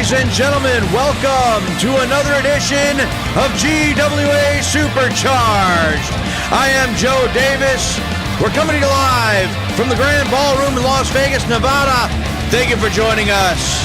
Ladies and gentlemen, welcome to another edition of GWA Supercharged. I am Joe Davis. We're coming to you live from the Grand Ballroom in Las Vegas, Nevada. Thank you for joining us.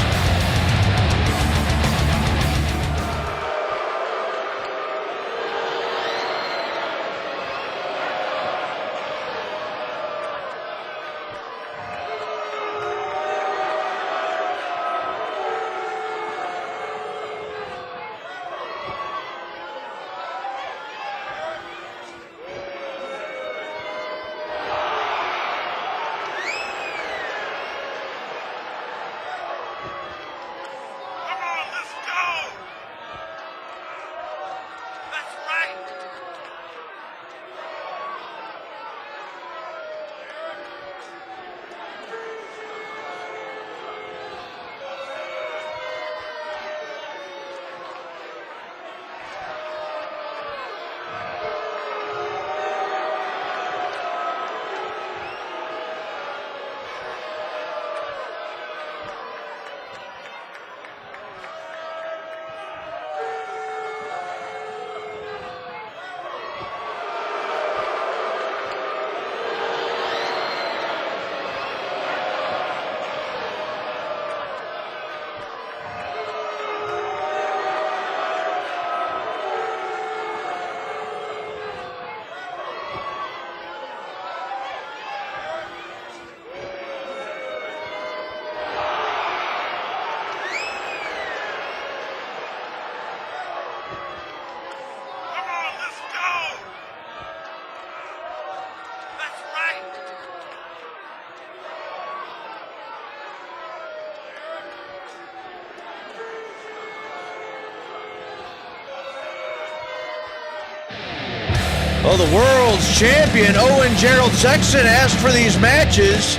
Well, the world's champion, Owen Gerald Sexton, asked for these matches.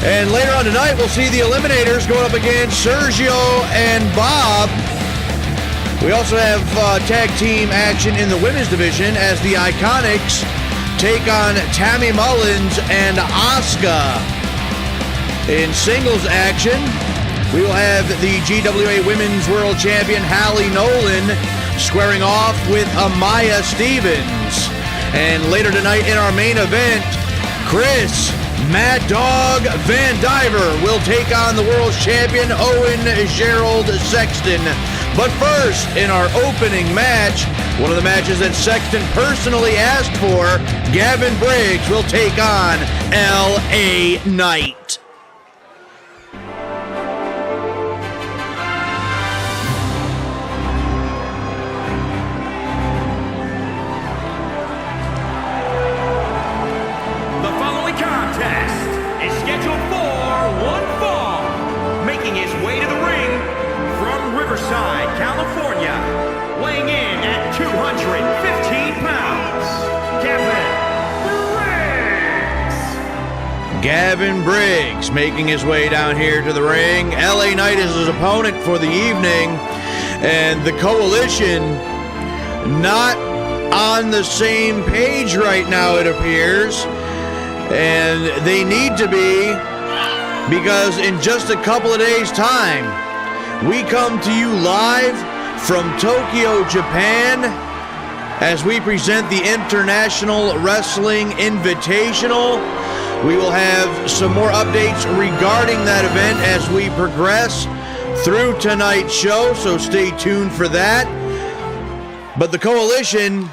And later on tonight, we'll see the Eliminators going up against Sergio and Bob. We also have tag team action in the women's division as the Iconics take on Tammy Mullins and Asuka. In singles action, we will have the GWA Women's World Champion, Hallie Nolan, squaring off with Amaya Stevens. And later tonight in our main event, Chris Mad Dog Vandiver will take on the world's champion, Owen Gerald Sexton. But first, in our opening match, one of the matches that Sexton personally asked for, Gavin Briggs will take on LA Knight. California, weighing in at 215 pounds, Gavin Briggs. Gavin Briggs making his way down here to the ring. LA Knight is his opponent for the evening, and the Coalition not on the same page right now, it appears, and they need to be, because in just a couple of days' time, we come to you live from Tokyo, Japan, as we present the International Wrestling Invitational. We will have some more updates regarding that event as we progress through tonight's show, so stay tuned for that. But the Coalition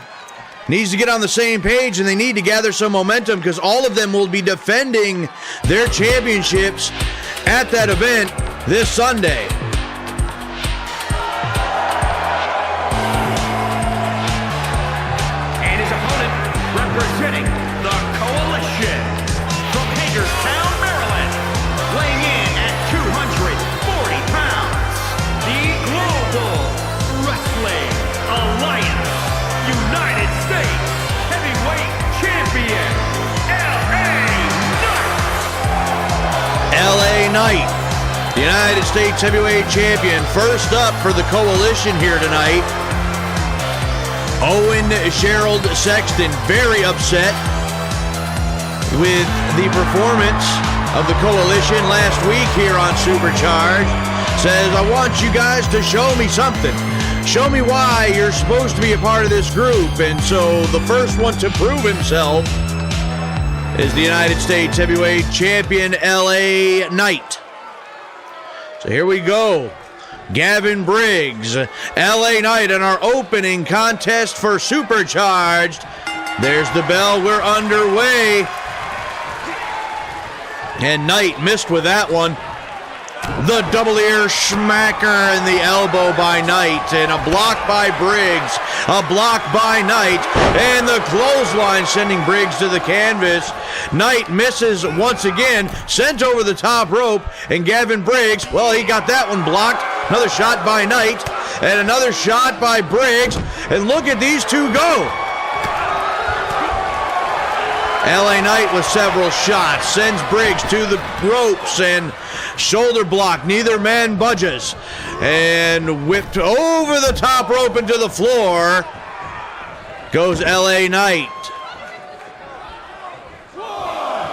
needs to get on the same page, and they need to gather some momentum, because all of them will be defending their championships at that event this Sunday. Representing the Coalition from Hagerstown, Maryland, weighing in at 240 pounds, the Global Wrestling Alliance United States Heavyweight Champion, LA Knight, United States Heavyweight Champion. First up for the Coalition here tonight, Owen Gerald Sexton, very upset with the performance of the Coalition last week here on Supercharged. says, I want you guys to show me something. Show me why you're supposed to be a part of this group. And so the first one to prove himself is the United States Heavyweight Champion, LA Knight. So here we go. Gavin Briggs, LA Knight in our opening contest for Supercharged. There's the bell. We're underway. And Knight missed with that one. The double ear schmacker and the elbow by Knight. And a block by Briggs. A block by Knight. And the clothesline sending Briggs to the canvas. Knight misses once again. Sent over the top rope. And Gavin Briggs, well, he got that one blocked. Another shot by Knight. And another shot by Briggs. And look at these two go. LA Knight with several shots, sends Briggs to the ropes and shoulder block. Neither man budges. And whipped over the top rope into the floor goes LA Knight.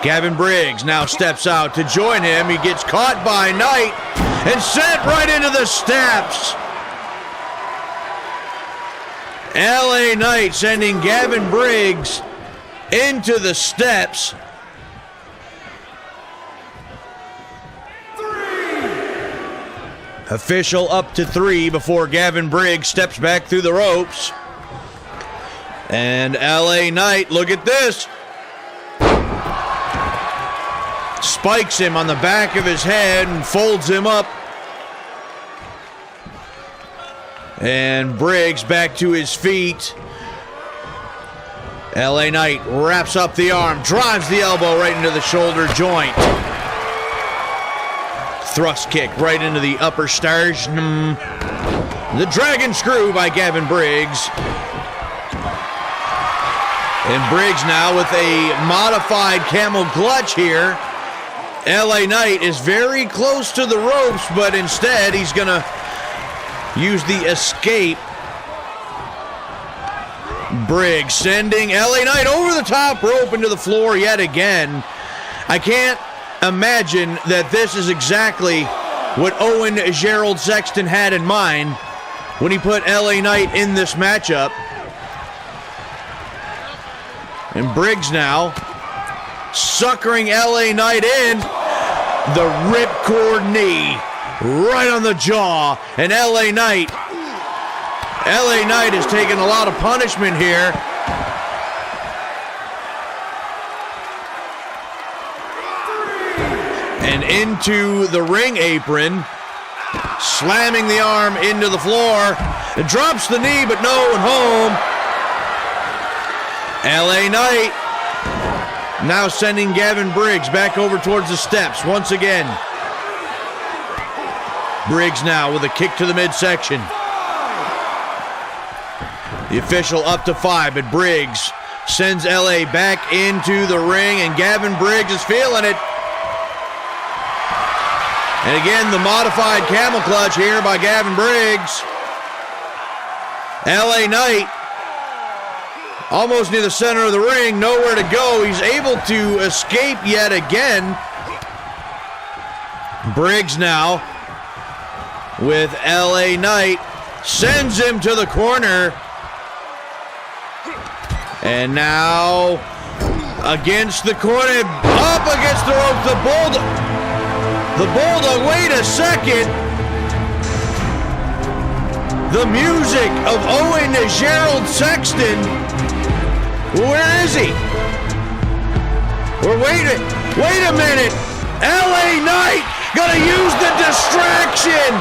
Gavin Briggs now steps out to join him. He gets caught by Knight and sent right into the steps. LA Knight sending Gavin Briggs into the steps. Official up to 3 before Gavin Briggs steps back through the ropes. And LA Knight, look at this. Spikes him on the back of his head and folds him up. And Briggs back to his feet. LA Knight wraps up the arm, drives the elbow right into the shoulder joint. Thrust kick right into the upper sternum. The dragon screw by Gavin Briggs. And Briggs now with a modified camel clutch here. LA Knight is very close to the ropes, but instead he's going to use the escape. Briggs sending LA Knight over the top rope into the floor yet again. I can't imagine that this is exactly what Owen Gerald Sexton had in mind when he put LA Knight in this matchup. And Briggs now suckering LA Knight in. The ripcord knee right on the jaw. And LA Knight is taking a lot of punishment here. And into the ring apron, slamming the arm into the floor. It drops the knee, but no one home. LA Knight now sending Gavin Briggs back over towards the steps once again. Briggs now with a kick to the midsection. The official up to 5, but Briggs sends LA back into the ring, and Gavin Briggs is feeling it. And again, the modified camel clutch here by Gavin Briggs. LA Knight almost near the center of the ring, nowhere to go. He's able to escape yet again. Briggs now with LA Knight, sends him to the corner. And now against the corner, up against the rope, the Bulldog, wait a second. The music of Owen Gerald Sexton. Where is he? Wait a minute. LA Knight gonna use the distraction.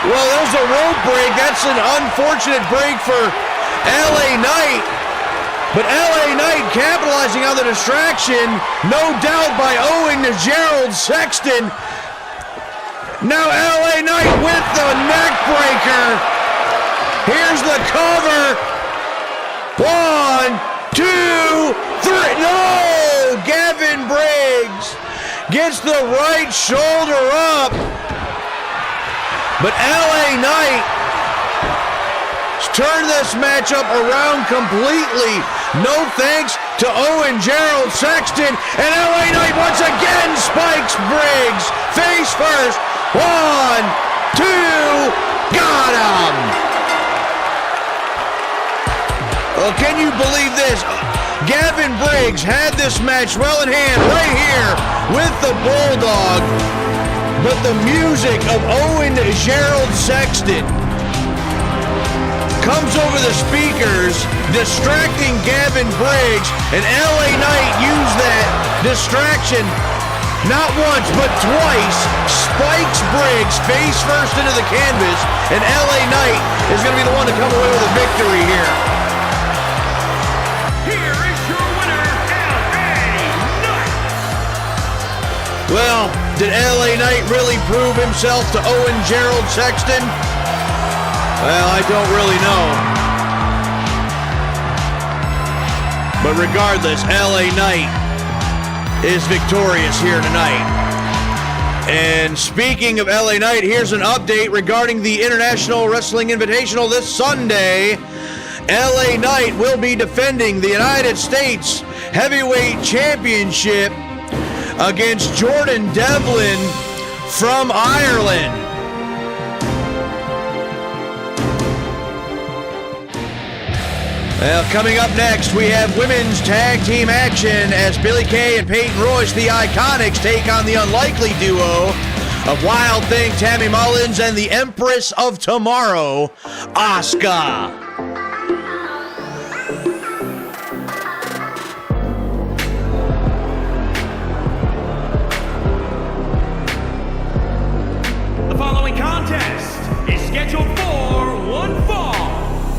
Well, there's a rope break. That's an unfortunate break for LA Knight. But LA Knight capitalizing on the distraction, no doubt by Owen Gerald Sexton. Now LA Knight with the neck breaker. Here's the cover. 1, 2, 3. No! Gavin Briggs gets the right shoulder up. But LA Knight is turn this matchup around completely. No thanks to Owen Gerald Sexton, and LA Knight once again spikes Briggs. Face first. 1, 2, got him. Well, can you believe this? Gavin Briggs had this match well in hand right here with the Bulldog, but the music of Owen Gerald Sexton comes over the speakers, distracting Gavin Briggs, and LA Knight used that distraction not once but twice, spikes Briggs face first into the canvas, and LA Knight is going to be the one to come away with a victory here. Here is your winner, LA Knight. Well, did LA Knight really prove himself to Owen Gerald Sexton? Well, I don't really know. But regardless, LA Knight is victorious here tonight. And speaking of LA Knight, here's an update regarding the International Wrestling Invitational this Sunday. LA Knight will be defending the United States Heavyweight Championship against Jordan Devlin from Ireland. Well, coming up next, we have women's tag team action as Billie Kay and Peyton Royce, the Iconics, take on the unlikely duo of Wild Thing Tammy Mullins and the Empress of Tomorrow, Asuka. The following contest is scheduled for one fall.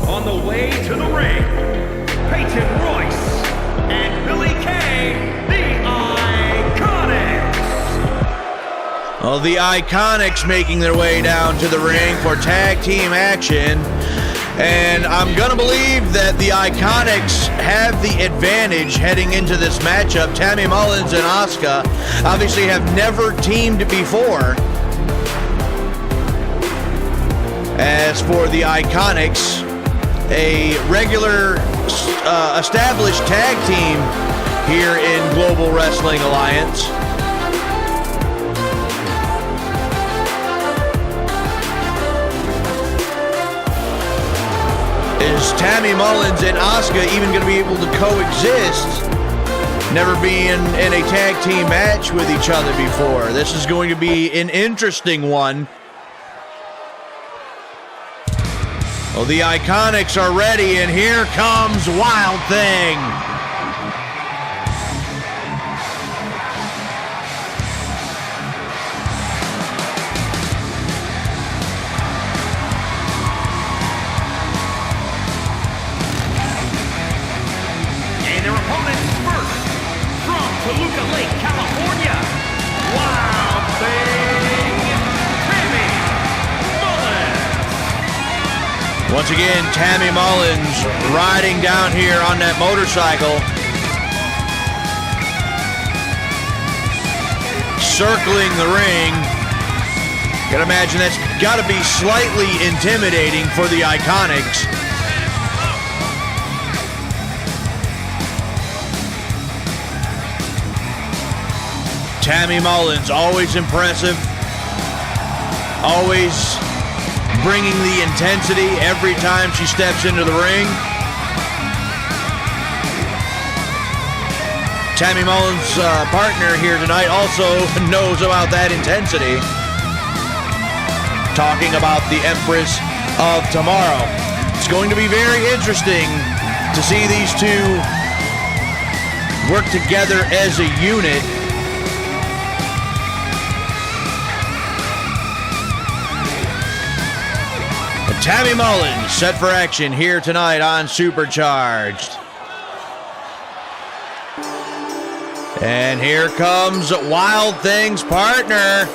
On the way to the ring, Peyton Royce and Billie Kay, the Iconics. Well, the Iconics making their way down to the ring for tag team action. And I'm going to believe that the Iconics have the advantage heading into this matchup. Tammy Mullins and Asuka obviously have never teamed before. As for the Iconics, a regular established tag team here in Global Wrestling Alliance. Is Tammy Mullins and Asuka even going to be able to coexist? Never being in a tag team match with each other before. This is going to be an interesting one. Well, the Iconics are ready, and here comes Wild Thing. And their opponents first, from Toluca Lake, California, Wild Thing, Tammy Mullins. Once again, Tammy Mullins riding down here on that motorcycle. Circling the ring. Gotta imagine that's gotta be slightly intimidating for the Iconics. Tammy Mullins, always impressive. Always bringing the intensity every time she steps into the ring. Tammy Mullins' partner here tonight also knows about that intensity. Talking about the Empress of Tomorrow. It's going to be very interesting to see these two work together as a unit. Tammy Mullins set for action here tonight on Supercharged. And here comes Wild Thing's partner.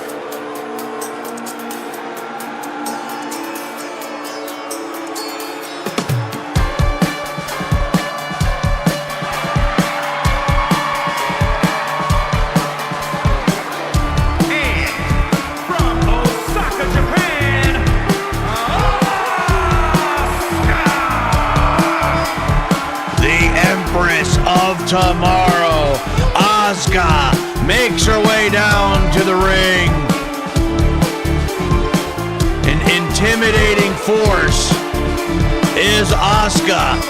From Osaka, Japan, Asuka. Empress of Tomorrow, Asuka, makes her way down to the ring. An intimidating force is Asuka.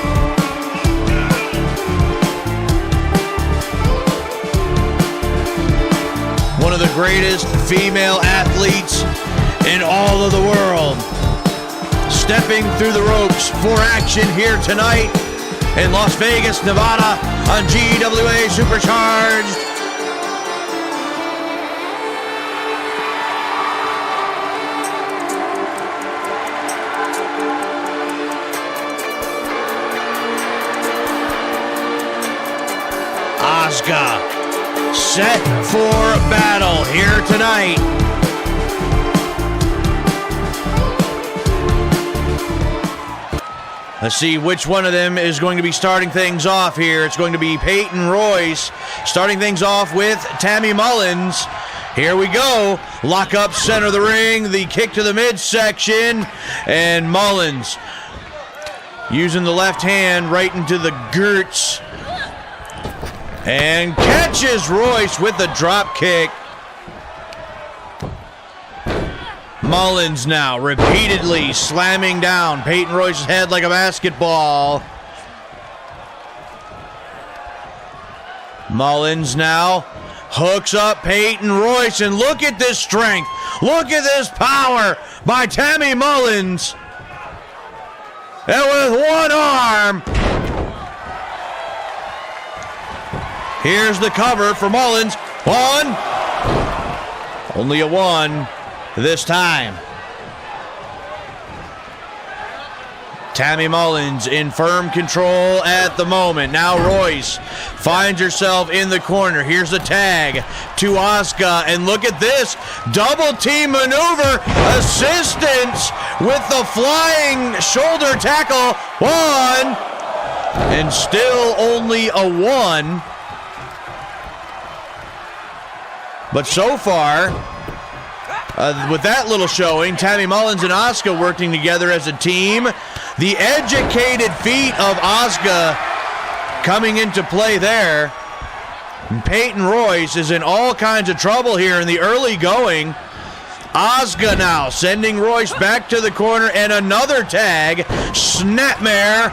One of the greatest female athletes in all of the world. Stepping through the ropes for action here tonight in Las Vegas, Nevada on GWA Supercharged. Asuka set for battle here tonight. Let's see which one of them is going to be starting things off here. It's going to be Peyton Royce starting things off with Tammy Mullins. Here we go. Lock up center of the ring. The kick to the midsection. And Mullins using the left hand right into the girts. And catches Royce with the drop kick. Mullins now repeatedly slamming down Peyton Royce's head like a basketball. Mullins now hooks up Peyton Royce, and look at this strength. Look at this power by Tammy Mullins. And with one arm, here's the cover for Mullins. One. Only a one this time. Tammy Mullins in firm control at the moment. Now Royce finds herself in the corner. Here's the tag to Asuka, and look at this double team maneuver. Assistance with the flying shoulder tackle. One, and still only a one. But so far, with that little showing, Tammy Mullins and Asuka working together as a team. The educated feet of Asuka coming into play there. And Peyton Royce is in all kinds of trouble here in the early going. Asuka now sending Royce back to the corner, and another tag. Snapmare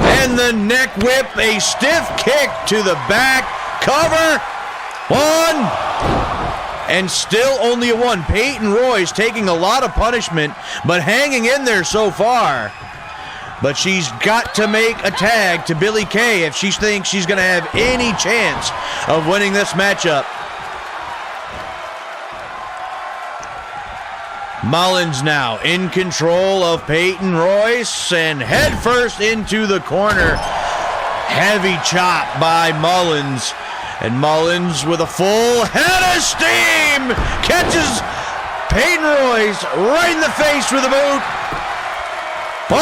and the neck whip. A stiff kick to the back. Cover. One. And still only a one. Peyton Royce taking a lot of punishment, but hanging in there so far. But she's got to make a tag to Billie Kay if she thinks she's going to have any chance of winning this matchup. Mullins now in control of Peyton Royce, and head first into the corner. Heavy chop by Mullins. And Mullins with a full head of steam catches Peyton Royce right in the face with a boot. 1,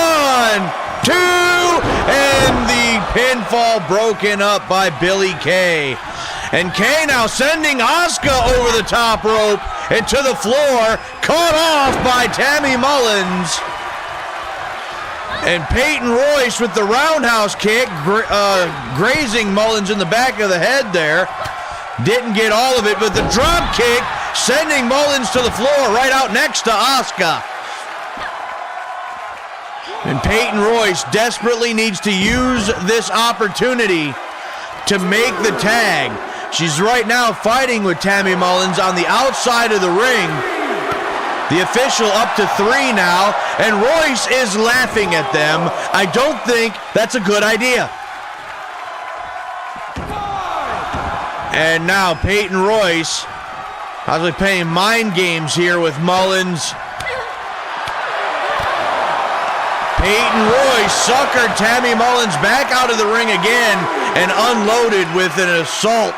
2, and the pinfall broken up by Billie Kay. And Kay now sending Asuka over the top rope and to the floor, caught off by Tammy Mullins. And Peyton Royce with the roundhouse kick, grazing Mullins in the back of the head there. Didn't get all of it, but the drop kick sending Mullins to the floor right out next to Asuka. And Peyton Royce desperately needs to use this opportunity to make the tag. She's right now fighting with Tammy Mullins on the outside of the ring. The official up to 3 now, and Royce is laughing at them. I don't think that's a good idea. And now Peyton Royce possibly playing mind games here with Mullins. Peyton Royce suckered Tammy Mullins back out of the ring again and unloaded with an assault.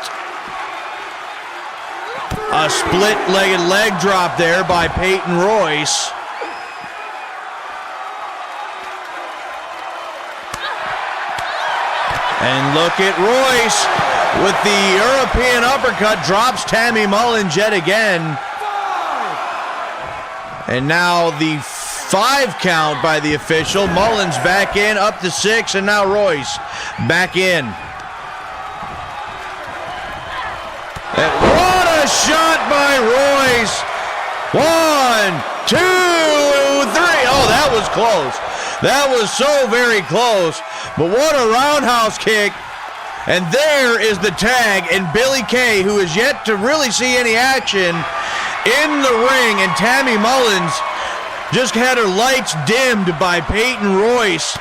A split-legged leg drop there by Peyton Royce. And look at Royce with the European uppercut, drops Tammy Mullins yet again. And now the 5 count by the official. Mullins back in, up to 6, and now Royce back in. And what a shot by Royce. 1, 2, 3. Oh, that was close. That was so very close. But what a roundhouse kick. And there is the tag, and Billie Kay, who is yet to really see any action in the ring, and Tammy Mullins just had her lights dimmed by Peyton Royce.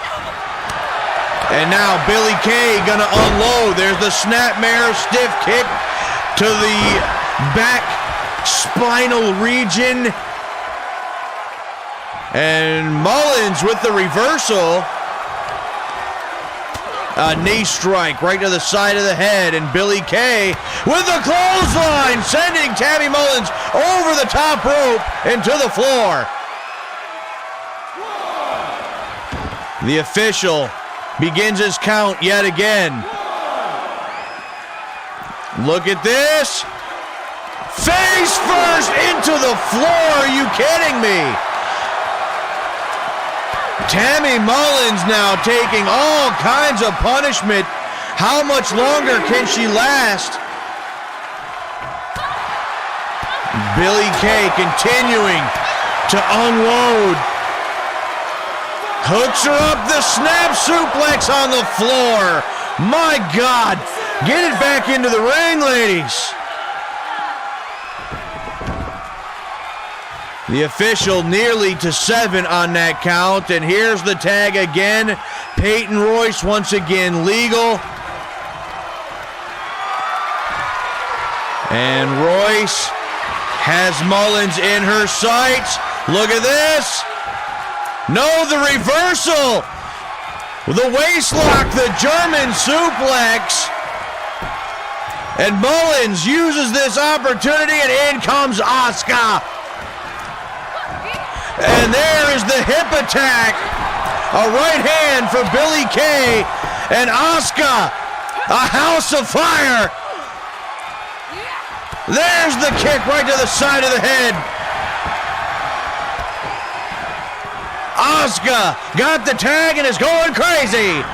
And now Billie Kay gonna unload. There's the snapmare stiff kick to the back spinal region. And Mullins with the reversal. A knee strike right to the side of the head, and Billie Kay with the clothesline, sending Tammy Mullins over the top rope into the floor. The official begins his count yet again. Look at this. Face first into the floor. Are you kidding me? Tammy Mullins now taking all kinds of punishment. How much longer can she last? Billie Kay continuing to unload. Hooks her up, the snap suplex on the floor. My God, get it back into the ring, ladies. The official nearly to 7 on that count, and here's the tag again. Peyton Royce once again legal. And Royce has Mullins in her sights. Look at this. No, the reversal. The waistlock, the German suplex. And Mullins uses this opportunity, and in comes Asuka. And there is the hip attack. A right hand for Billie Kay. And Asuka, a house of fire. There's the kick right to the side of the head. Asuka got the tag and is going crazy.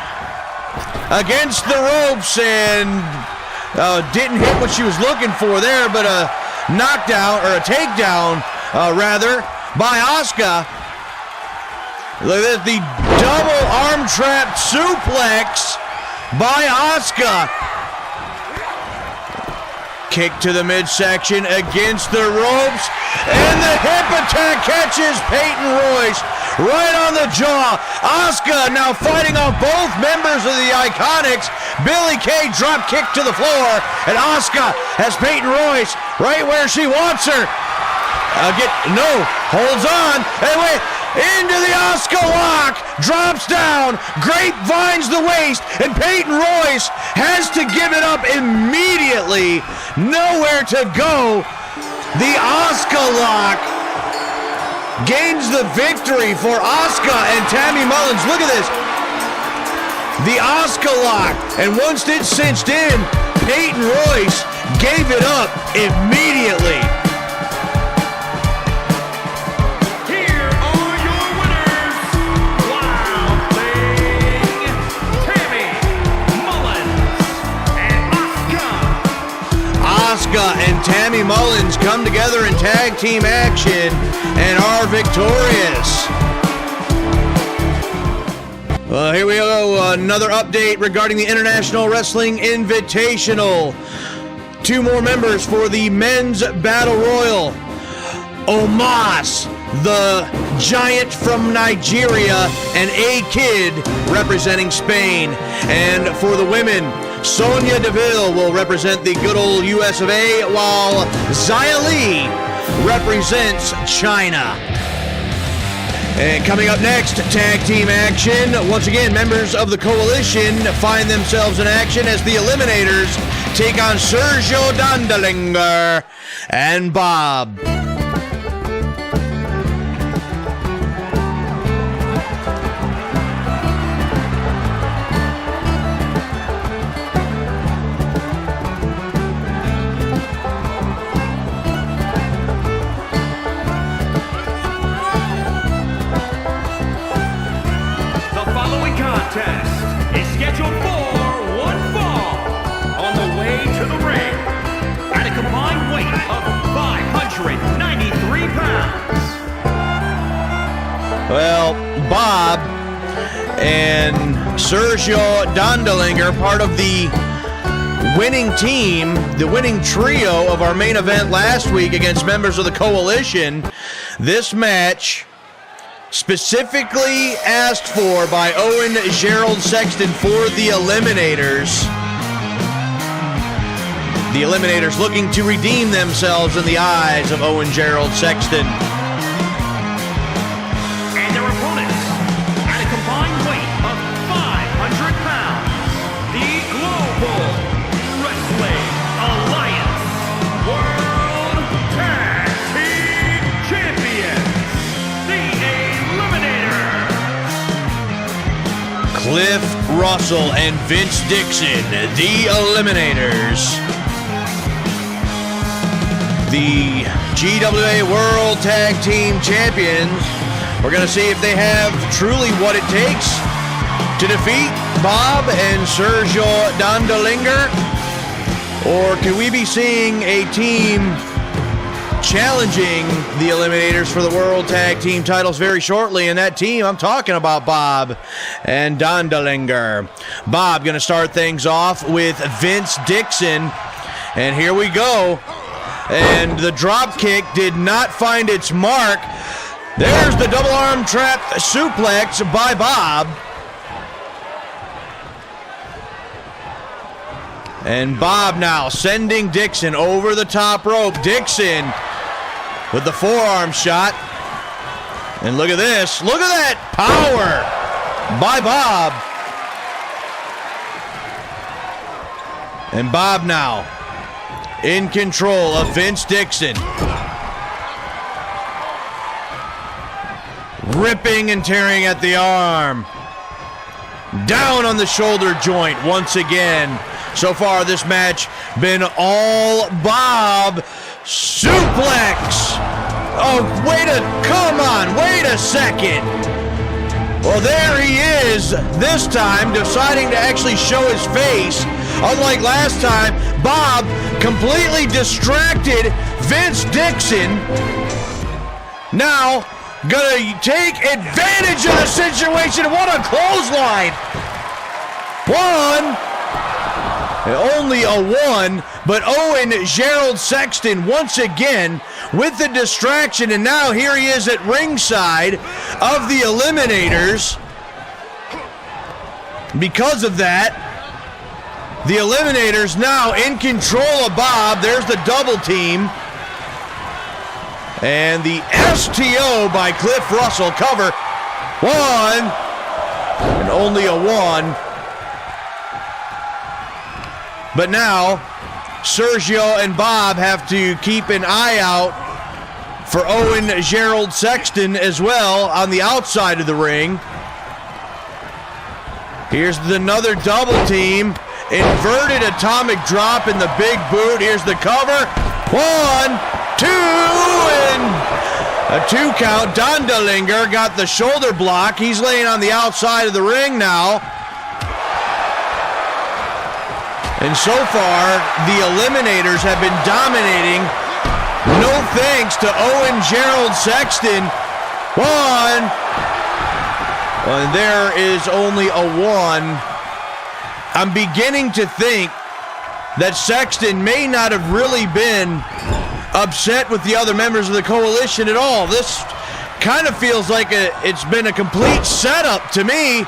Against the ropes, and didn't hit what she was looking for there, but a knockdown, or a takedown, rather, by Asuka. Look at the double arm trap suplex by Asuka. Kick to the midsection against the ropes, and the hip attack catches Peyton Royce right on the jaw. Asuka now fighting on both members of the Iconics. Billie Kay drop kick to the floor, and Asuka has Peyton Royce right where she wants her. Holds on, and wait, into the Asuka lock, drops down, grapevines the waist, and Peyton Royce has to give it up immediately. Nowhere to go. The Asuka lock gains the victory for Asuka and Tammy Mullins. Look at this. The Asuka lock, and once it's cinched in, Peyton Royce gave it up immediately. Asuka and Tammy Mullins come together in tag team action and are victorious. Here we go, another update regarding the International Wrestling Invitational. 2 more members for the Men's Battle Royal. Omos, the Giant from Nigeria, and A-Kid representing Spain. And for the women, Sonya Deville will represent the good old US of A, while Xia Li represents China. And coming up next, tag team action. Once again, members of the Coalition find themselves in action as the Eliminators take on Sergio Dondelinger and Bob. Contest is scheduled for one fall. On the way to the ring, at a and Sergio Dondelinger, part of the winning team, the winning trio of our main event last week against members of the Coalition. This match specifically asked for by Owen Gerald Sexton for the Eliminators. The Eliminators looking to redeem themselves in the eyes of Owen Gerald Sexton. And their opponents, at a combined weight of 500 pounds, the Global Wrestling Alliance World Tag Team Champions, the Eliminators. Cliff Russell and Vince Dixon, the Eliminators. The GWA World Tag Team Champions. We're going to see if they have truly what it takes to defeat Bob and Sergio Dondelinger. Or can we be seeing a team challenging the Eliminators for the World Tag Team titles very shortly? And that team, I'm talking about Bob and Dondelinger. Bob going to start things off with Vince Dixon. And here we go. And the drop kick did not find its mark. There's the double arm trap suplex by Bob. And Bob now sending Dixon over the top rope. Dixon with the forearm shot. And look at this. Look at that power by Bob. And Bob now in control of Vince Dixon. Ripping and tearing at the arm. Down on the shoulder joint once again. So far this match been all Bob. Suplex. Oh, come on, wait a second. Well, there he is this time, deciding to actually show his face. Unlike last time, Bob completely distracted Vince Dixon. Now, gonna take advantage of the situation. What a clothesline. One. Only a one, but Owen Gerald Sexton once again with the distraction, and now here he is at ringside of the Eliminators. Because of that, the Eliminators now in control of Bob. There's the double team. And the STO by Cliff Russell cover. One, and only a one. But now, Sergio and Bob have to keep an eye out for Owen Gerald Sexton as well on the outside of the ring. Here's another double team. Inverted atomic drop in the big boot. Here's the cover. 1, 2, and a 2 count. Dondelinger got the shoulder block. He's laying on the outside of the ring now. And so far, the Eliminators have been dominating. No thanks to Owen Gerald Sexton. One. And there is only a one. I'm beginning to think that Sexton may not have really been upset with the other members of the Coalition at all. This kind of feels like it's been a complete setup to me.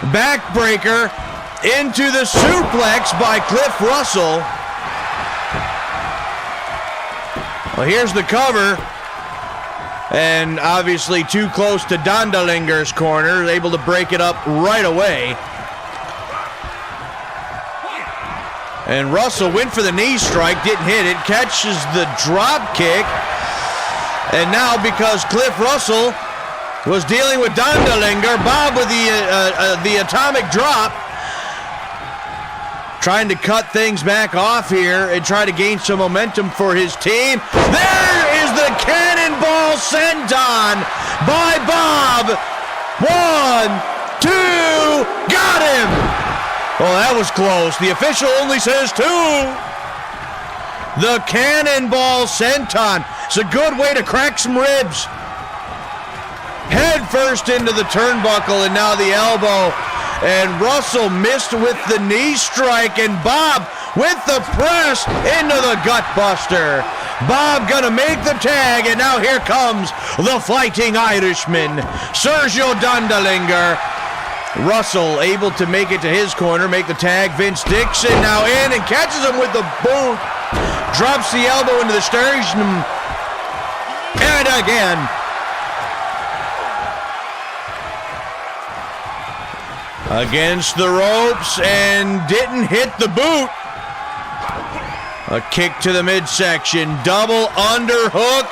Backbreaker into the suplex by Cliff Russell. Well, here's the cover. And obviously too close to Dondelinger's corner, able to break it up right away. And Russell went for the knee strike, didn't hit it, catches the drop kick. And now because Cliff Russell was dealing with Dondelinger, Bob with the atomic drop, trying to cut things back off here and try to gain some momentum for his team. There is the cannonball senton by Bob. 1, 2, got him. Oh, that was close. The official only says 2. The cannonball senton. It's a good way to crack some ribs. head first into the turnbuckle, and now the elbow. And Russell missed with the knee strike, and Bob with the press into the gut buster. Bob gonna make the tag, and now here comes the Fighting Irishman, Sergio Dondelinger. Russell able to make it to his corner, make the tag. Vince Dixon now in and catches him with the boot. Drops the elbow into the sternum. And again. Against the ropes and didn't hit the boot. A kick to the midsection, double underhook,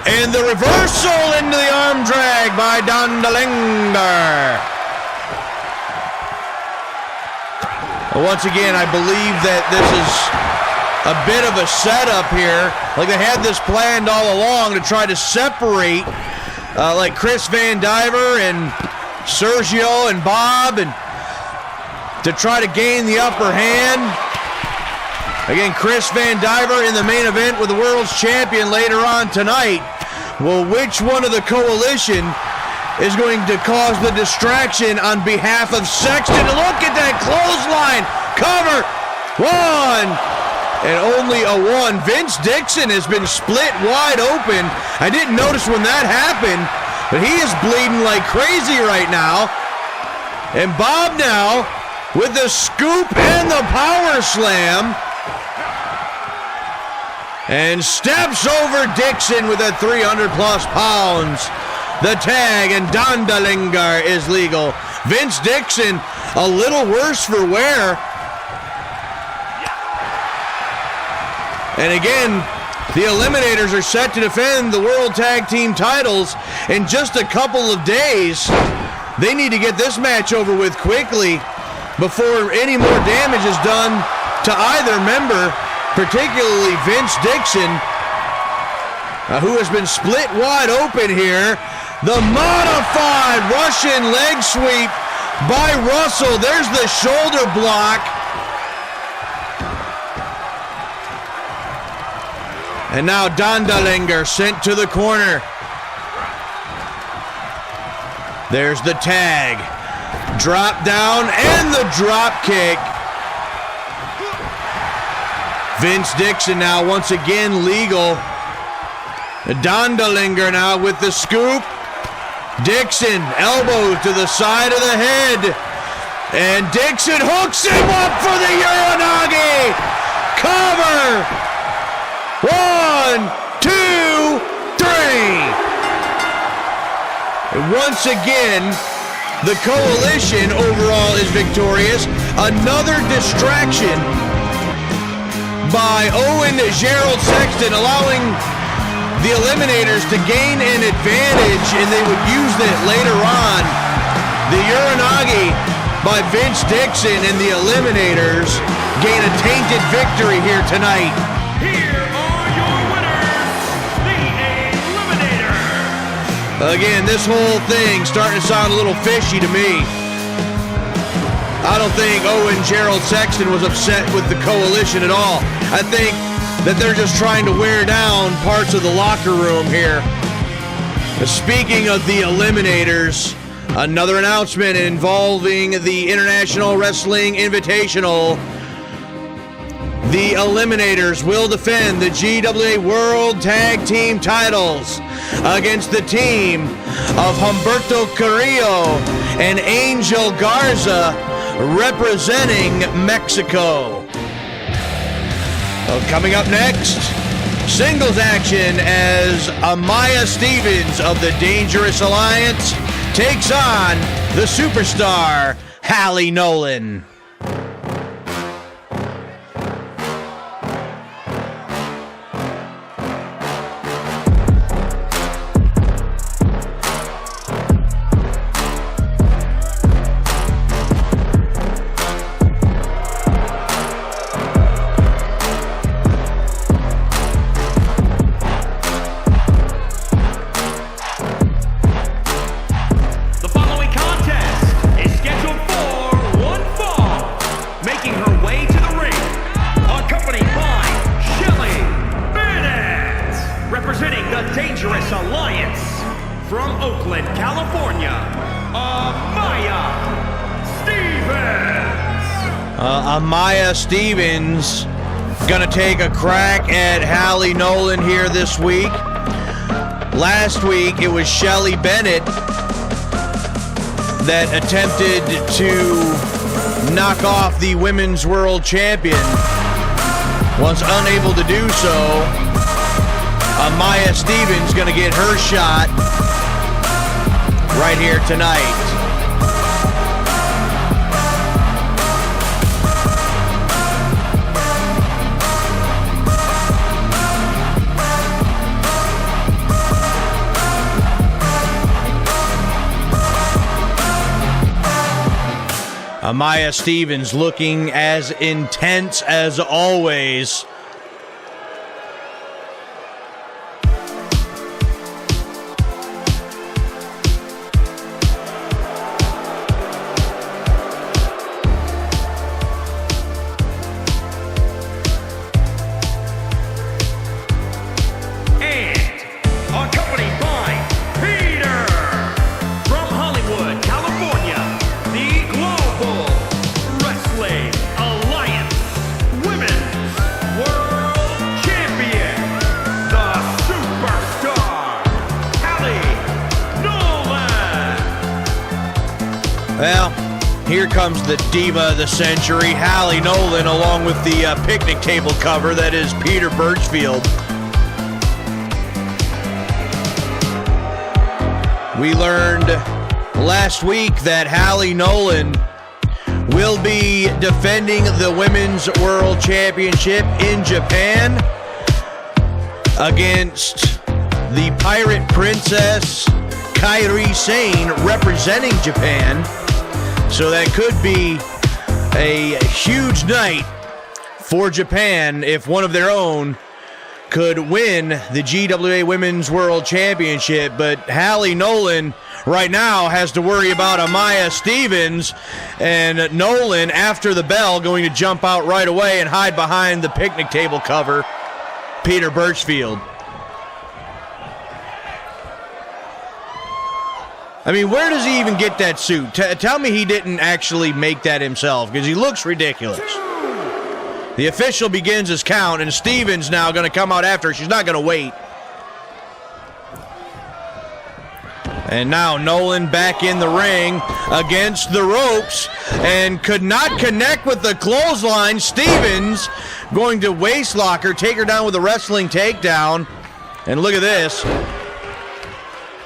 and the reversal into the arm drag by Dondelinger. Once again, I believe that this is a bit of a setup here. Like they had this planned all along to try to separate like Chris Vandiver and Sergio and Bob, and to try to gain the upper hand. Again, Chris Vandiver in the main event with the world's champion later on tonight. Well, which one of the coalition is going to cause the distraction on behalf of Sexton? Look at that clothesline. Cover. One. And only a one. Vince Dixon has been split wide open. I didn't notice when that happened, but he is bleeding like crazy right now. And Bob now with the scoop and the power slam. And steps over Dixon with a 300 plus pounds. The tag, and Dondelinger is legal. Vince Dixon a little worse for wear. And again, the Eliminators are set to defend the World Tag Team titles in just a couple of days. They need to get this match over with quickly before any more damage is done to either member, particularly Vince Dixon, who has been split wide open here. The modified Russian leg sweep by Russell. There's the shoulder block. And now Dondelinger sent to the corner. There's the tag. Drop down and the drop kick. Vince Dixon now once again legal. Dondelinger now with the scoop. Dixon elbow to the side of the head. And Dixon hooks him up for the Uranagi. Cover. 1, 2, 3. And once again, the coalition overall is victorious. Another distraction by Owen Gerald Sexton, allowing the Eliminators to gain an advantage, and they would use that later on. The Uranagi by Vince Dixon, and the Eliminators gain a tainted victory here tonight. Here are your winners, the Eliminators. Again, this whole thing starting to sound a little fishy to me. I don't think Owen Gerald Sexton was upset with the coalition at all. I think that they're just trying to wear down parts of the locker room here. Speaking of the Eliminators, another announcement involving the International Wrestling Invitational. The Eliminators will defend the GWA World Tag Team titles against the team of Humberto Carrillo and Angel Garza, representing Mexico. Well, coming up next, singles action as Amaya Stevens of the Dangerous Alliance takes on the superstar Hallie Nolan. from Oakland, California, Amaya Stevens. Amaya Stevens gonna take a crack at Hallie Nolan here this week. Last week, it was Shelly Bennett that attempted to knock off the Women's World Champion. Was unable to do so. Amaya Stevens gonna get her shot right here tonight. Amaya Stevens looking as intense as always. Well, here comes the diva of the century, Hallie Nolan, along with the picnic table cover that is Peter Birchfield. We learned last week that Hallie Nolan will be defending the Women's World Championship in Japan against the Pirate Princess Kairi Sane representing Japan. So that could be a huge night for Japan if one of their own could win the GWA Women's World Championship. But Hallie Nolan right now has to worry about Amaya Stevens, and Nolan, after the bell, going to jump out right away and hide behind the picnic table cover, Peter Birchfield. I mean, where does he even get that suit? Tell me he didn't actually make that himself, because he looks ridiculous. The official begins his count, and Stevens now going to come out after her. She's not going to wait. And now Nolan back in the ring against the ropes and could not connect with the clothesline. Stevens going to waistlock her, take her down with a wrestling takedown. And look at this.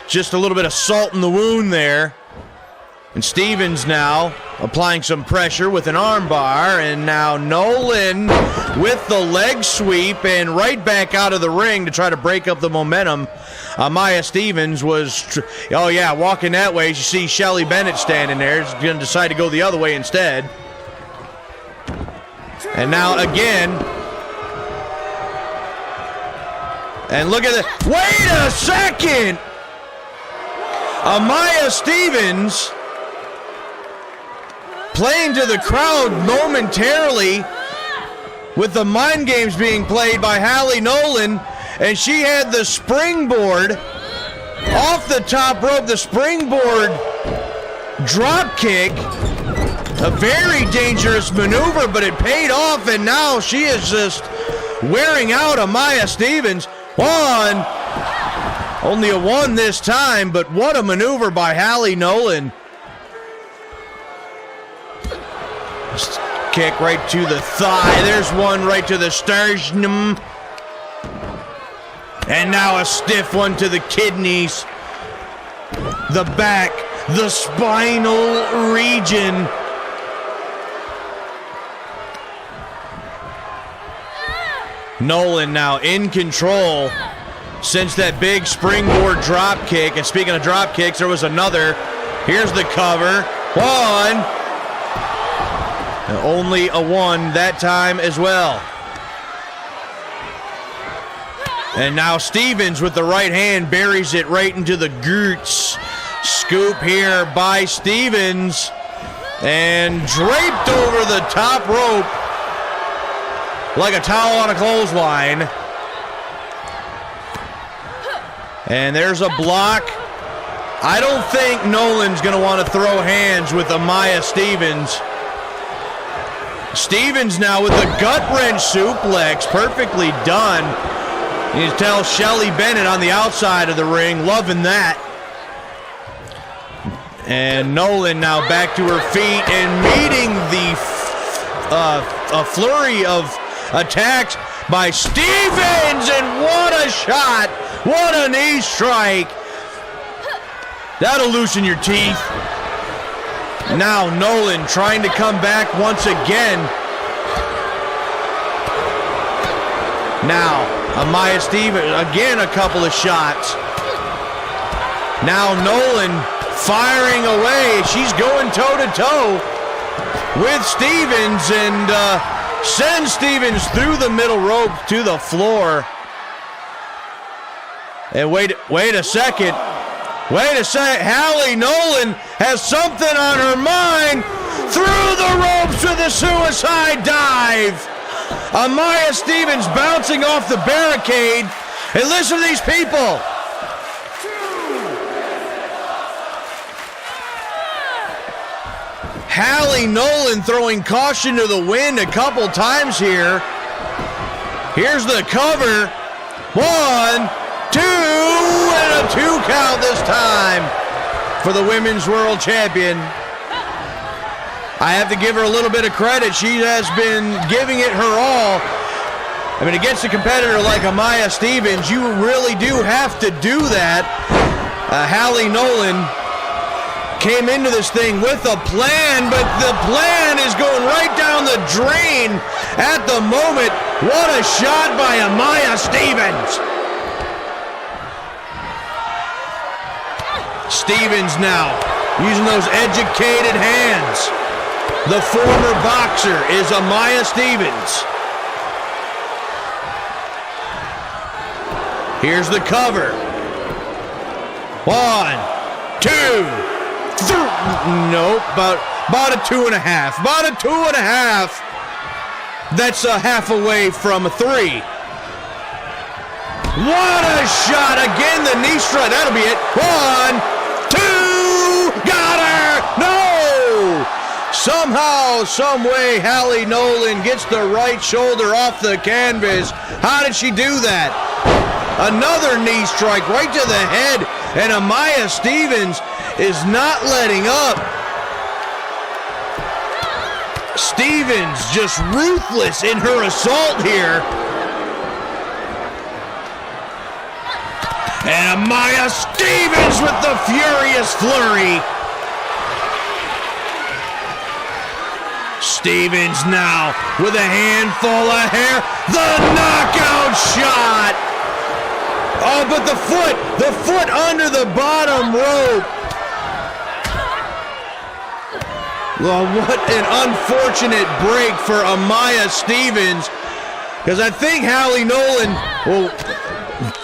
Just a little bit of salt in the wound there. And Stevens now applying some pressure with an arm bar. And now Nolan with the leg sweep and right back out of the ring to try to break up the momentum. Amaya Stevens was, walking that way. You see Shelly Bennett standing there. She's going to decide to go the other way instead. And now again. And look at this. Wait a second! Amaya Stevens playing to the crowd momentarily with the mind games being played by Hallie Nolan, and she had the springboard off the top rope, the springboard drop kick, a very dangerous maneuver, but it paid off, and now she is just wearing out Amaya Stevens. Only a one this time, but what a maneuver by Hallie Nolan. Kick right to the thigh. There's one right to the sternum. And now a stiff one to the kidneys, the back, the spinal region. Nolan now in control since that big springboard drop kick. And speaking of drop kicks, there was another. Here's the cover. One. And only a one that time as well. And now Stevens with the right hand buries it right into the glutes. Scoop here by Stevens. And draped over the top rope like a towel on a clothesline. And there's a block I don't think Nolan's going to want to throw hands with Amaya Stevens. Stevens now with the gut wrench suplex, perfectly done. You can tell Shelly Bennett on the outside of the ring, loving that. And Nolan now back to her feet and meeting a flurry of attacks by Stevens, and what a shot! What a knee strike! That'll loosen your teeth. Now Nolan trying to come back once again. Now Amaya Stevens, again a couple of shots. Now Nolan firing away. She's going toe-to-toe with Stevens and sends Stevens through the middle rope to the floor. And wait a second. Hallie Nolan has something on her mind. Through the ropes with a suicide dive. Amaya Stevens bouncing off the barricade. And listen to these people. Hallie Nolan throwing caution to the wind a couple times here. Here's the cover. 1, 2, and a 2 count this time for the Women's World Champion. I have to give her a little bit of credit. She has been giving it her all. I mean, against a competitor like Amaya Stevens, you really do have to do that. Hallie Nolan came into this thing with a plan, but the plan is going right down the drain at the moment. What a shot by Amaya Stevens. Stevens now using those educated hands. The former boxer is Amaya Stevens. Here's the cover. 1, 2, 3. Nope, about a 2.5. About a 2.5. That's a half away from a 3. What a shot. Again, the knee strike. That'll be it. 1, 2. Got her. No. Somehow, some way, Hallie Nolan gets the right shoulder off the canvas. How did she do that? Another knee strike right to the head. And Amaya Stevens is not letting up. Stevens just ruthless in her assault here. And Amaya Stevens with the furious flurry. Stevens now with a handful of hair. The knockout shot. Oh, but the foot under the bottom rope. Well, what an unfortunate break for Amaya Stevens. Because I think Hallie Nolan, well,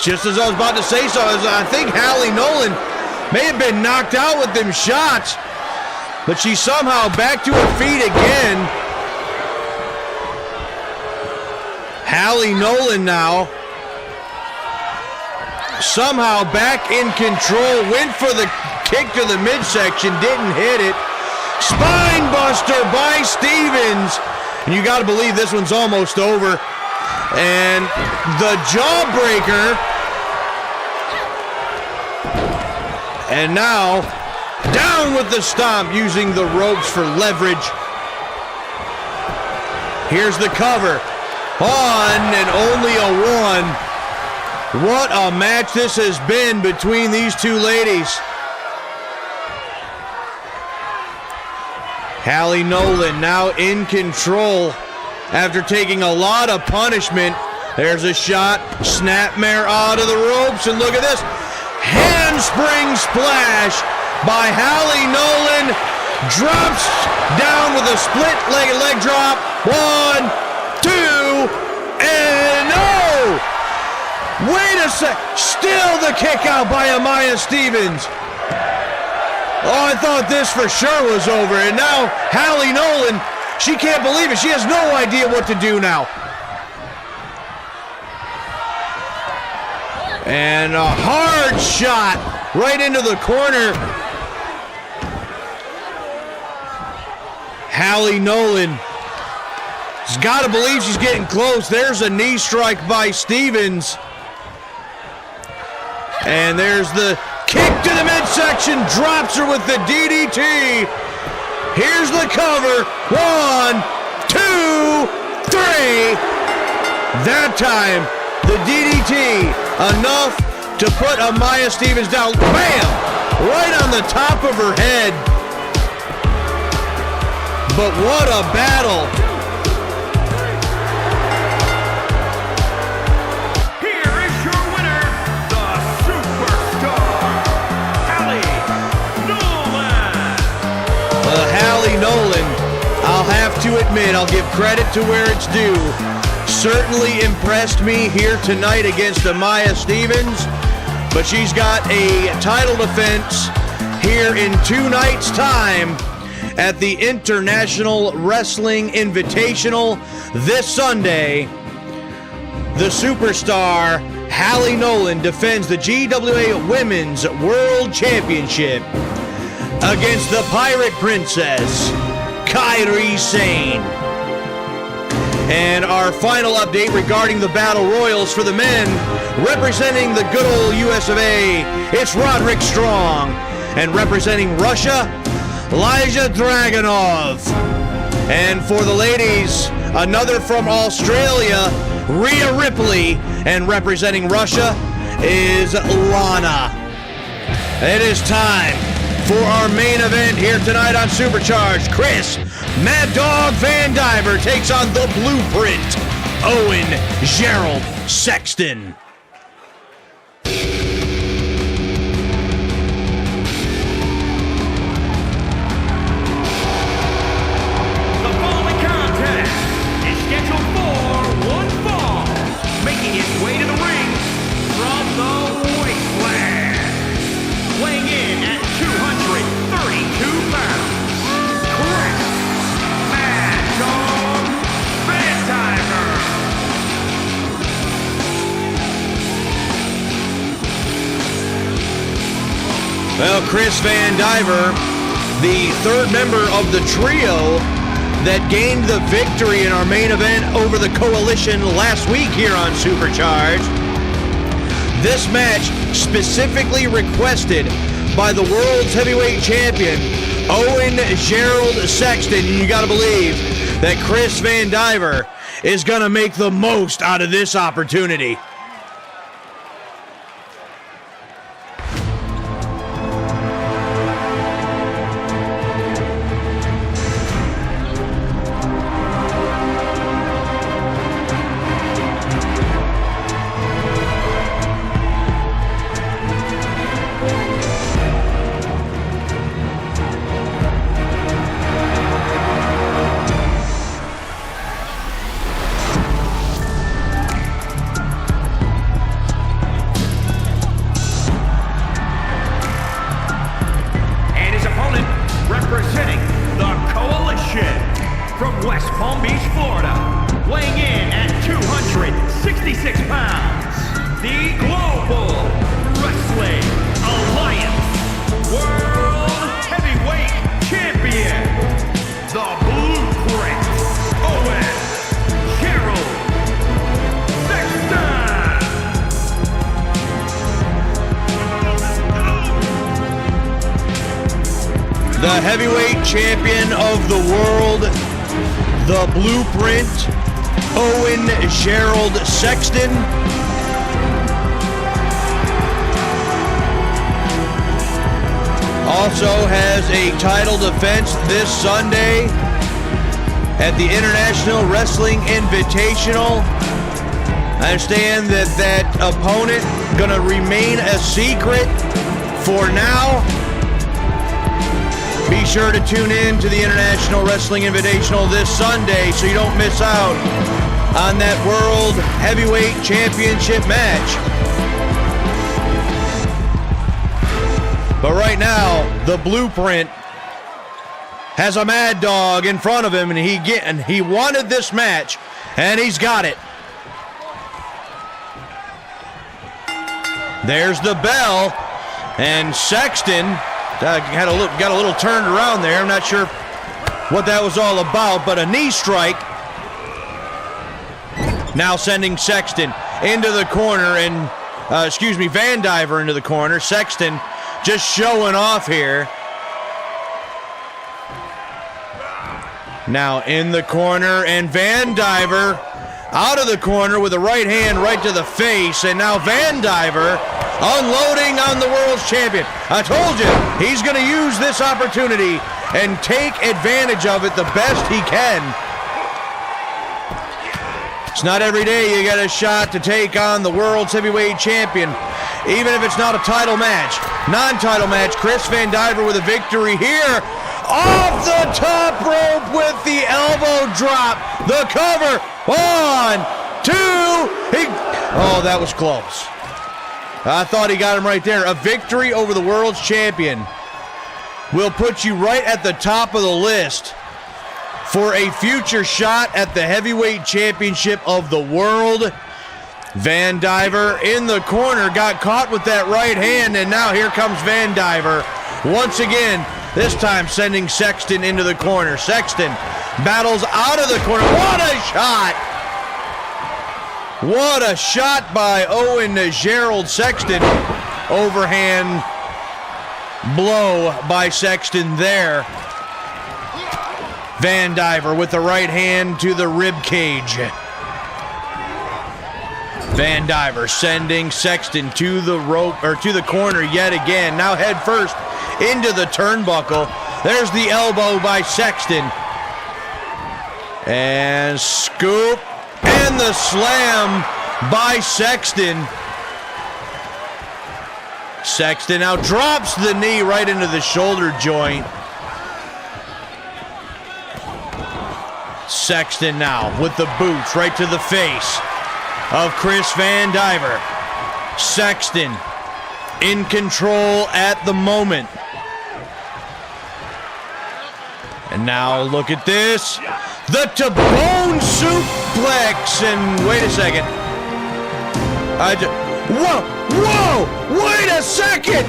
just as I was about to say so, I think Hallie Nolan may have been knocked out with them shots, but she's somehow back to her feet again. Hallie Nolan now somehow back in control, went for the kick to the midsection, didn't hit it. Spine buster by Stevens. And you got to believe this one's almost over. And the jawbreaker. And now down with the stomp, using the ropes for leverage. Here's the cover. 1 and only a 1. What a match this has been between these two ladies. Hallie Nolan now in control after taking a lot of punishment. There's a shot, snapmare out of the ropes, and look at this. Handspring splash by Hallie Nolan. Drops down with a split leg drop. 1, 2, and no! Wait a sec. Still the kick out by Amaya Stevens. Oh, I thought this for sure was over. And now Hallie Nolan, she can't believe it. She has no idea what to do now. And a hard shot right into the corner. Hallie Nolan has got to believe she's getting close. There's a knee strike by Stevens. And there's the kick to the midsection, drops her with the DDT. Here's the cover. 1, 2, 3. That time, the DDT, enough to put Amaya Stevens down. Bam! Right on the top of her head. But what a battle. Here is your winner, the Superstar, Hallie Nolan. Hallie Nolan, I'll have to admit, I'll give credit to where it's due. Certainly impressed me here tonight against Amaya Stevens, but she's got a title defense here in 2 nights' time at the International Wrestling Invitational this Sunday. The Superstar, Hallie Nolan, defends the GWA Women's World Championship against the Pirate Princess, Kairi Sane. And our final update regarding the Battle Royals for the men, representing the good old US of A, it's Roderick Strong. And representing Russia, Elijah Dragunov. And for the ladies, another from Australia, Rhea Ripley. And representing Russia is Lana. It is time for our main event here tonight on Supercharged. Chris Mad Dog Vandiver takes on the Blueprint, Owen Gerald Sexton. The following contest is scheduled for one fall, making its way to the ring from the wasteland, weighing in at 232 pounds, Chris Mad Dog Vandiver. Well, Chris Vandiver, the third member of the trio that gained the victory in our main event over the Coalition last week here on Supercharged. This match specifically requested by the world's heavyweight champion, Owen Gerald Sexton. You gotta believe that Chris Vandiver is gonna make the most out of this opportunity. Representing the Coalition from West Palm Beach, Florida, weighing in at 266 pounds, the Global Wrestling Alliance World Heavyweight Champion, the Blueprint, Owen Gerald Sexton. The heavyweight champion of the world, the Blueprint, Owen Gerald Sexton. Also has a title defense this Sunday at the International Wrestling Invitational. I understand that that opponent gonna remain a secret for now. Be sure to tune in to the International Wrestling Invitational this Sunday so you don't miss out on that World Heavyweight Championship match. But right now, the Blueprint has a Mad Dog in front of him, and he wanted this match, and he's got it. There's the bell. And Sexton got a little turned around there. I'm not sure what that was all about, but a knee strike. Now sending Sexton into the corner, and Vandiver into the corner. Sexton just showing off here. Now in the corner, and Vandiver out of the corner with a right hand right to the face, and now Vandiver unloading on the world's champion. I told you, he's going to use this opportunity and take advantage of it the best he can. It's not every day you get a shot to take on the world's heavyweight champion, even if it's not a title match. Non-title match, Chris Vandiver with a victory here. Off the top rope with the elbow drop. The cover. 1, 2. Oh, that was close. I thought he got him right there. A victory over the world's champion will put you right at the top of the list for a future shot at the heavyweight championship of the world. Vandiver in the corner, got caught with that right hand, and now here comes Vandiver once again, this time sending Sexton into the corner. Sexton battles out of the corner. What a shot! What a shot by Owen Gerald Sexton. Overhand blow by Sexton there. Vandiver with the right hand to the rib cage. Vandiver sending Sexton to the rope, or to the corner yet again. Now head first into the turnbuckle. There's the elbow by Sexton. And scoop, and the slam by Sexton. Sexton now drops the knee right into the shoulder joint. Sexton now with the boots right to the face of Chris Vandiver. Sexton in control at the moment. And now look at this. The to-bone suplex. And wait a second. Whoa, wait a second.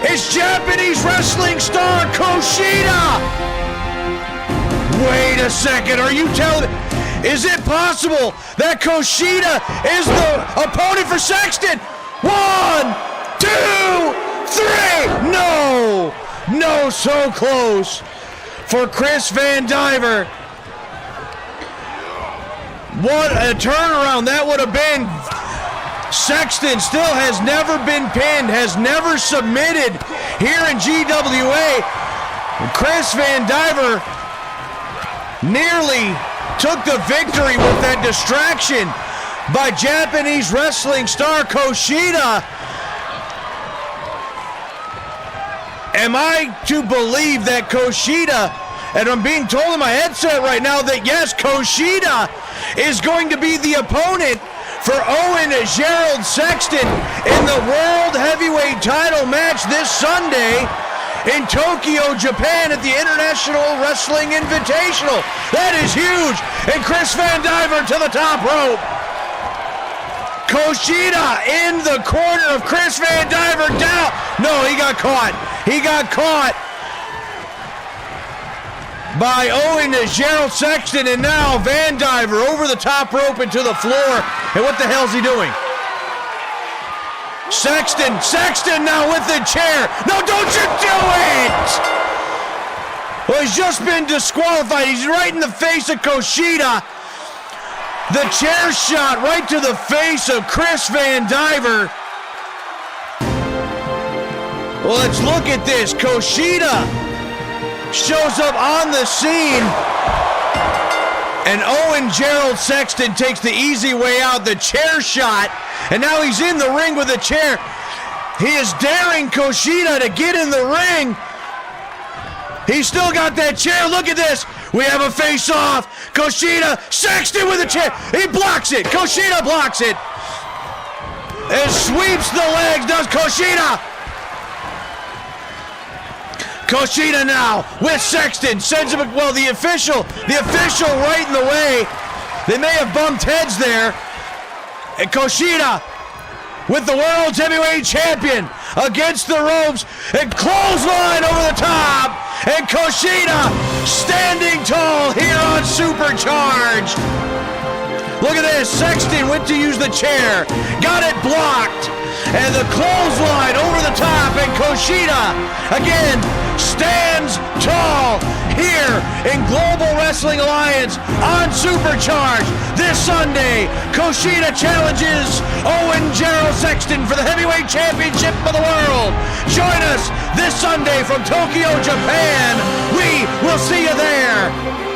It's Japanese wrestling star Kushida. Wait a second, are you telling me? Is it possible that Kushida is the opponent for Sexton? 1, 2, 3. No, so close for Chris Vandiver. What a turnaround that would have been. Sexton still has never been pinned, has never submitted here in GWA. Chris Vandiver nearly took the victory with that distraction by Japanese wrestling star Kushida. Am I to believe that Kushida, and I'm being told in my headset right now that yes, Kushida is going to be the opponent for Owen Gerald Sexton in the World Heavyweight title match this Sunday in Tokyo, Japan at the International Wrestling Invitational. That is huge. And Chris Vandiver to the top rope. Kushida in the corner of Chris Vandiver down. No, he got caught. He got caught by Owen Gerald Sexton, and now Vandiver over the top rope into the floor. And what the hell's he doing? Sexton now with the chair. No, don't you do it! Well, he's just been disqualified. He's right in the face of Kushida. The chair shot right to the face of Chris Vandiver. Well, let's look at this. Kushida shows up on the scene, and Owen Gerald Sexton takes the easy way out, the chair shot, and now he's in the ring with a chair. He is daring Kushida to get in the ring. He's still got that chair. Look at this. We have a face-off. Kushida, Sexton with a chair. He blocks it. Kushida blocks it. And sweeps the legs, does Kushida. Kushida now with Sexton. Sends him, well, the official right in the way. They may have bumped heads there. And Kushida with the World's Heavyweight Champion against the ropes and clothesline over the top. And Kushida standing tall here on Supercharged. Look at this. Sexton went to use the chair, got it blocked, and the clothesline over the top, and Kushida again stands tall here in Global Wrestling Alliance on Supercharged. This Sunday, Kushida challenges Owen Gerald Sexton for the Heavyweight Championship of the world. Join us this Sunday from Tokyo, Japan. We will see you there.